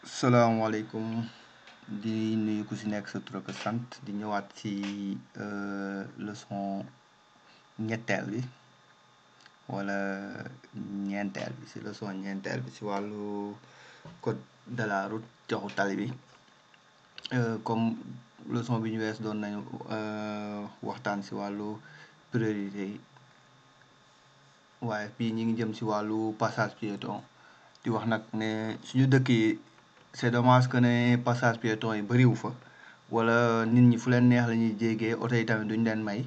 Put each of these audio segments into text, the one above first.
salaamaaleykum di nuyu ku si nekk sa tur ak sant di ñëwaat ci leçon ñetteel bi wala ñeenteel bi si leçon ñeenteel bi si wàllu code de la route joxu tali bi comme leçon bi ñu wees doon nañu waxtaan si wàllu priorité yi waaye fii ñi ngi jëm si wàllu passage piéton di wax nag ne suñu dëkk yi c'est dommage que ne passage piéton yi bëriwu fa wala nit ñi fu leen neex la ñuy jéggee oto yi tamit duñ leen may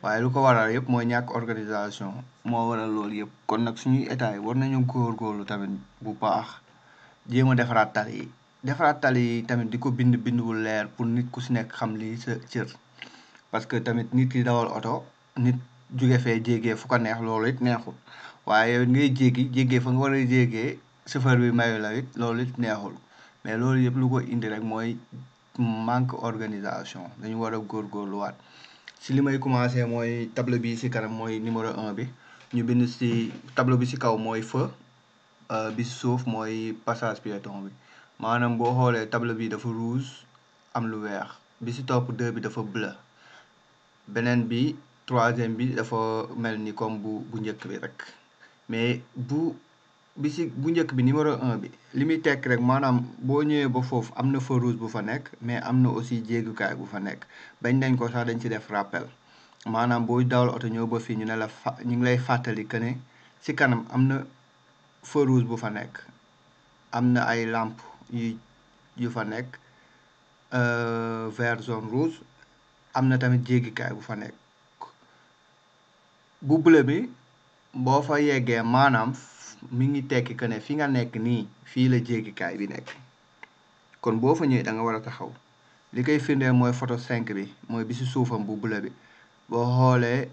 waaye lu ko waral yëpp mooy ñàkk organisation moo waral loolu yëpp kon nag suñuy état yi war nañu góorgóorlu tamit bu baax jéem a defaraat tali yi tamit di ko bind bu leer pour nit ku si nekk xam lii sa cër parce que tamit nit ki dawal oto nit jóge fee jéggee fu ko neex loolu it neexul waaye yow ngay jéggee fa nga war a jéggee chauffeur bi mayu la it loolu it neexul mais loolu yëpp lu ko indi rek mooy manque organisation dañu war a góorgóorluwaat si li may commencé mooy tableau bi si kanam mooy numéro 1 bi ñu bind si tableau bi si kaw mooy feu bi si suuf mooy passage piéton bi maanaam boo xoolee tableau bi dafa rouge am lu weex bi si topp 2 bi dafa bleu beneen bi troisième bi dafa mel ni comme bu njëkk bi rek mais bu njëkk bi numéro 1 bi li muy tekk rek maanaam boo ñëwee ba foofu am na feu rouge bu fa nekk mais am na aussi jéggukaay bu fa nekk bañ nañ ko sax dañ ci def rappel maanaam boo dawal oto ñëw ba fii ñu ne la ñu ngi lay fàttali que ne si kanam am na feu rouge bu fa nekk am na ay lampe yu fa nekk vert zone rouge am na tamit jéggikaay bu fa nekk bu bleu bi boo fa yeggee maanaam mi ngi tekki que ne fi nga nekk nii fii la jéggikaay bi nekk kon boo fa ñëwee da nga war a taxaw li koy firndeel mooy photo 5 bi mooy bi si suufam bu bleu bi boo xoolee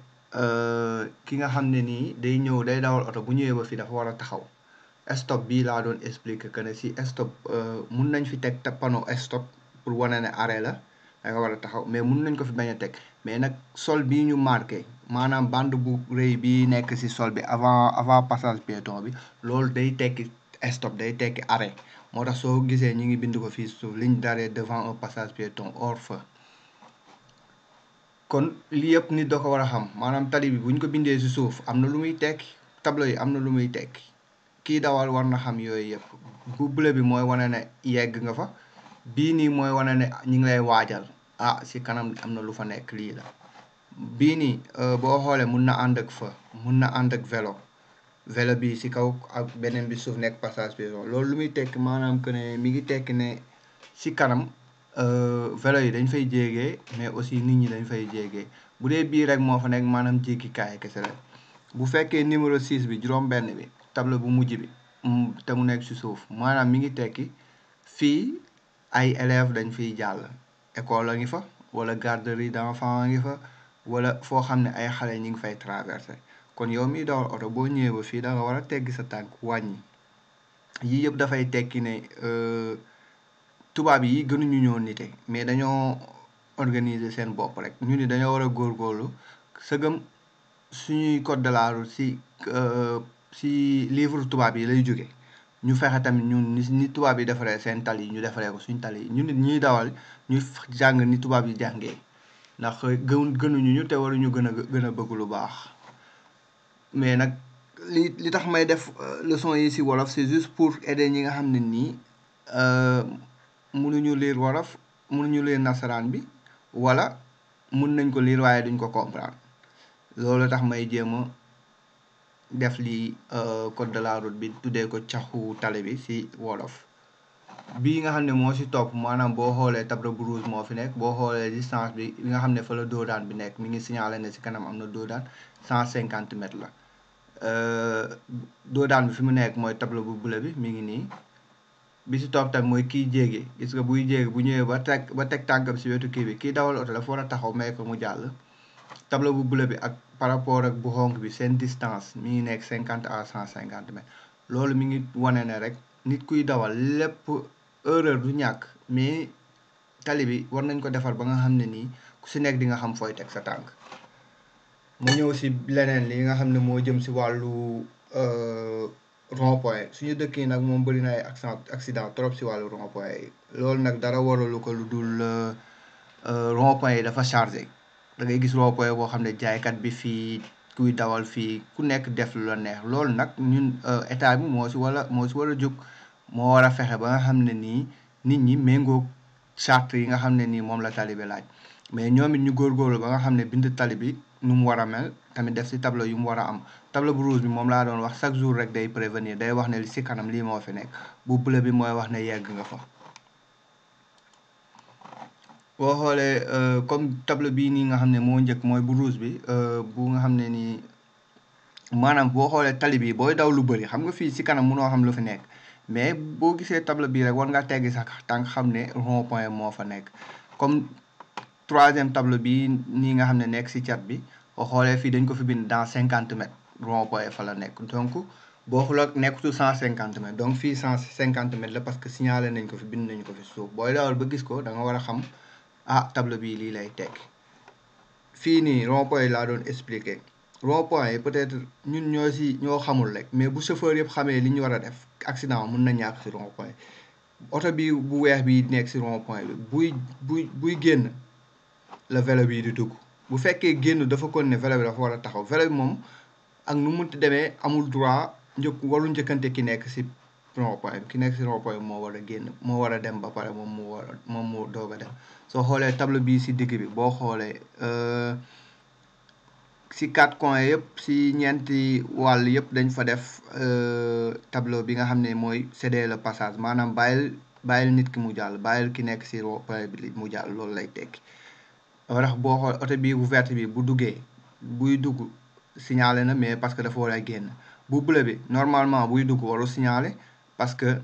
ki nga xam ne nii day ñëw day dawal oto bu ñëwee ba fii dafa war a taxaw stop bii laa doon expliquer que ne si stop mun nañ fi teg panneau stop pour wane ne arrêt la da nga war a taxaw mais mun nañ ko fi bañ a teg mais nag sol bii ñu marqué maanaam bande bu rëy bii nekk si sol bi avant passage piéton bi loolu day tekki stop day tekki arrêt moo tax soo gisee ñi ngi bind ko fii suuf ligne d'arrêt devant un passage piéton hors feu kon lii yëpp nit da ko war a xam maanaam tali bi bu ñu ko bindee si suuf am na lu muy tekki tableau yi am na lu muy tekki kii dawal war na xam yooyu yëpp bu bleu bi mooy wane ne yegg nga fa bii nii mooy wane ne ñu ngi lay waajal si kanam am na lu fa nekk lii la bii nii boo xoolee mun na ànd ak fa mun na ànd ak vélo bi si kaw ak beneen bi suuf nekk passage piéton loolu lu muy tekki maanaam que ne mi ngi tekki ne si kanam vélo yi dañ fay jéegee mais aussi nit ñi dañ fay jéegee bu dee bii rek moo fa nekk maanaam jéggikaay kese la bu fekkee numéro 6 bi juróom-benn bi tableau bu mujj bi te mu nekk si suuf maanaam mi ngi tekki fii ay élèves dañ fiy jàll école a ngi fa wala garderie d'enfants a ngi fa wala foo xam ne ay xale ñi ngi fay traversé kon yow miy dawal oto boo ñëwee ba fii da nga war a teggi sa tànk wàññi yii yëpp dafay tekki ne tubaab yi gënuñu ñoo nite mais dañoo organiser seen bopp rek ñu ni dañoo war a góorgóorlu sëgëm suñuy code de la route si livre tubaab yi lay jóge ñu fexe tamit ñun ni tubaab yi defaree seen tali yi ñu defaree ko suñ tali yi ñu nit ñuy dawal ñu jàng ni tubaab yi jàngee ndax gënuñu ñu te waruñu gën a bëgg lu baax mais nag li tax may def leçon yi si wolof c'est juste pour aider ñi nga xam ne nii mënuñu lire wolof mënuñu lire nasaraan bi wala mun nañ ko lire waaye duñ ko comprendre loolu tax may jéem a def lii code de la route bi tuddee ko caxu tali bi si wolof bii nga xam ne moo si topp maanaam boo xoolee tableau bu rouge moo fi nekk boo xoolee distance bi nga xam ne fa la doodaan bi nekk mi ngi signalé ne si kanam am na doodaan 150 mètres la doodaan bi fi mu nekk mooy tableau bu bleu bi mi ngi nii bi si topp tamit mooy kiy jéegi gis nga buy jéegi bu ñëwee ba teg tànkam si wetu kii bi kii dawal oto dafa war a taxaw may ko mu jàll tableau bu bleu bi ak par rapport ak bu xonk bi seen distance mi ngi nekk 50 à 150 mètres loolu mi ngi wane ne rek nit kuy dawal lépp erreur du ñàkk mais tali bi war nañ ko defar ba nga xam ne nii ku si nekk di nga xam fooy teg sa tànk mu ñëw si leneen li nga xam ne moo jëm si wàllu rond point suñu dëkk yi nag moom bëri na ay accident trop si wàllu rond point yi loolu nag dara waralu ko lu dul rond point yi dafa chargé da ngay gis rond point boo xam ne jaaykat bi fii kuy dawal fii ku nekk def lu la neex loolu nag ñun état bi moo si war a jóg moo war a fexe ba nga xam ne nii nit ñi méngoo charte yi nga xam ne nii moom la tali bi laaj mais ñoom it ñu góorgóorlu ba nga xam ne bind tali bi nu mu war a mel tamit def si tableau yu mu war a am tableau bu rouge bi moom laa doon wax chaque jour rek day prévenir day wax ne li si kanam lii moo fi nekk bu bleu bi mooy wax ne yegg nga fa. boo xoolee comme tableau bii nii nga xam ne moo njëkk mooy bu rouge bi bu nga xam ne nii maanaam boo xoolee tali bi booy daw lu bëri xam nga fii si kanam mënoo xam lu fi nekk mais boo gisee tableau bii rek war nga teggi sax tànk xam ne rond point moo fa nekk comme troisième tableau bi nii nga xam ne nekk si cat bi boo xoolee fii dañ ko fi bind dans 50 mètres rond point fa la nekk donc boo xoolee nekkutul 150 mètres donc fii 150 mètres la parce que signalé nañ ko fi bind nañ ko fi suuf booy dawal ba gis ko da nga war a xam ah tableau bii lii lay tekki fii nii rond point yi laa doon expliqué rond point yi peut-être ñun ñoo xamul rek mais bu chauffeur yëpp xamee li ñu war a def accident mun na ñàkk si rond point oto bi bu weex bi nekk si rond point bi buy génn la vélo bi di dugg bu fekkee génn dafa kon ne vélo bi dafa war a taxaw vélo bi moom ak nu munti demee amul droit waru njëkkante ki nekk si rond point bi ki nekk si rond point bi moo war a génn moo war a dem ba pare moom moo doog a dem soo xoolee tableau bii si digg bi boo xoolee si 4 coins yëpp si ñeenti wàll yëpp dañ fa def tableau bi nga xam ne mooy céder le passage maanaam bàyyil nit ki mu jàll bàyyil ki nekk si rond point bi mu jàll loolu lay tekki wala boo xool oto bii bu verte bi bu duggee buy dugg signalé na mais parce que dafa war a génn bu bleu bi normalement buy dugg waru signalé parce que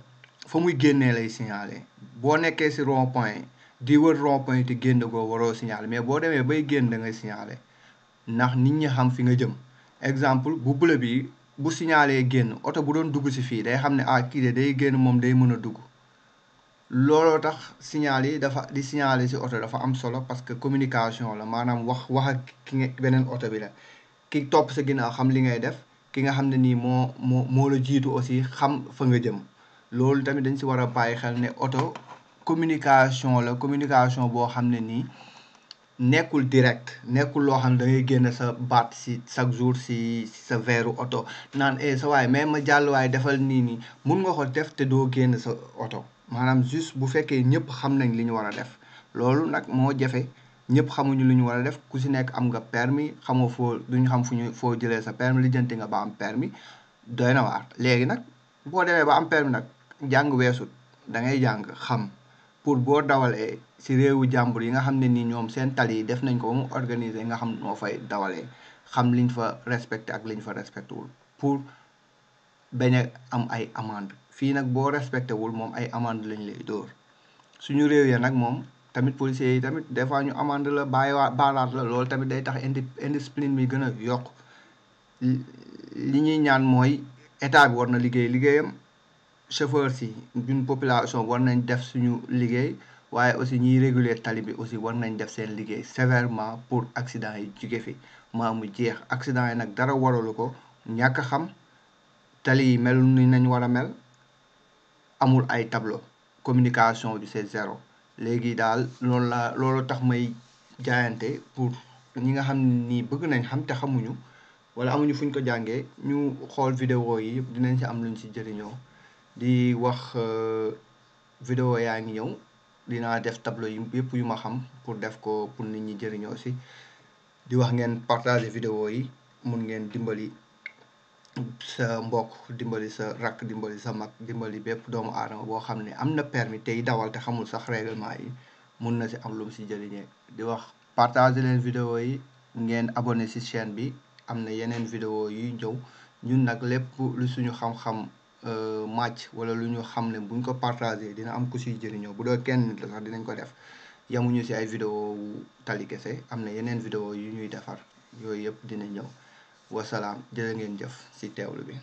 fa muy génnee lay signalé boo nekkee si rond point di wër rond point te génn goo waroo signalé mais boo demee bay génn da ngay signalé ndax nit ñi xam fi nga jëm exemple bu bleu bi bu signalé génn oto bu doon dugg si fii day xam ne ah kii de day génn moom day mën a dugg looloo tax signal yi di signaler si oto dafa am solo parce que communication la maanaam wax ak ki nga beneen oto bi la ki topp sa ginnaaw xam li ngay def ki nga xam ne nii moo la jiitu aussi xam fa nga jëm loolu tamit dañ si war a bàyyi xel ne oto communication la communication boo xam ne nii nekkul direct nekkul loo xam ne da ngay génn sa baat si chaque jour si sa veeru oto naan sa waay mais ma jàll waay defal nii mun nga ko def te doo génn sa oto maanaam juste bu fekkee ñëpp xam nañ li ñu war a def loolu nag moo jafe ñëpp xamuñu lu ñu war a def ku si nekk am nga permis xamoo duñu xam foo jëlee sa permis lijjanti nga ba am permis doy na waar léegi nag boo demee ba am permis nag jàng weesut da ngay jàng xam pour boo dawalee si réewu jàmbur yi nga xam ne ni ñoom seen tali yi def nañ ko ba mu organiser nga xam noo fay dawalee xam liñ fa respecté ak liñ fa respecté wul pour bañ a am ay amende fii nag boo respecté wul moom ay amende lañ lay dóor suñu réew ya nag moom tamit policiers yi tamit des fois ñu amende la baalaat la loolu tamit day tax indiscipline bi gën a yokk li ñuy ñaan mooy état bi war na liggéeyam chauffeur si ñun population war nañ def suñu liggéey waaye aussi ñiy réguler tali bi aussi war nañ def seen liggéey sévèrement pour accident yi jóge fi maa mu jeex accident yi nag dara waralu ko ñàkk a xam tali yi mel ni nañ war a mel amul ay tableau communication bi c'est zéro léegi daal loolu tax may jaayante pour ñi nga xam ni bëgg nañ xam te xamuñu wala amuñu fuñ ko jàngee ñu xool vidéo yi yëpp dinañ ci am luñ ci jëriñoo di wax vidéo yaa ngi ñëw dinaa def tableau yi yëpp yu ma xam pour def ko pour nit ñi jëriñoo si di wax ngeen partager vidéo yi mun ngeen dimbali sa mbokk dimbali sa rakk dimbali sa mag dimbali bépp doomu aadama boo xam ne am na permis tey dawal te xamul sax règlement yi mun na si am lu mu si jëriñee di wax partager leen vidéo yi ngeen abonné si chaîne bi am na yeneen vidéo yuy ñëw ñun nag lépp lu suñu xam-xam màcc wala lu ñu xam ne buñ ko partager dina am ku siy jëriñoo bu doo kenn nit la sax dinañ ko def yamuñu si ay vidéo tali kese am na yeneen vidéo yu ñuy defar yooyu yëpp dina ñëw wasalaam jërë ngeen jëf si teewlu bi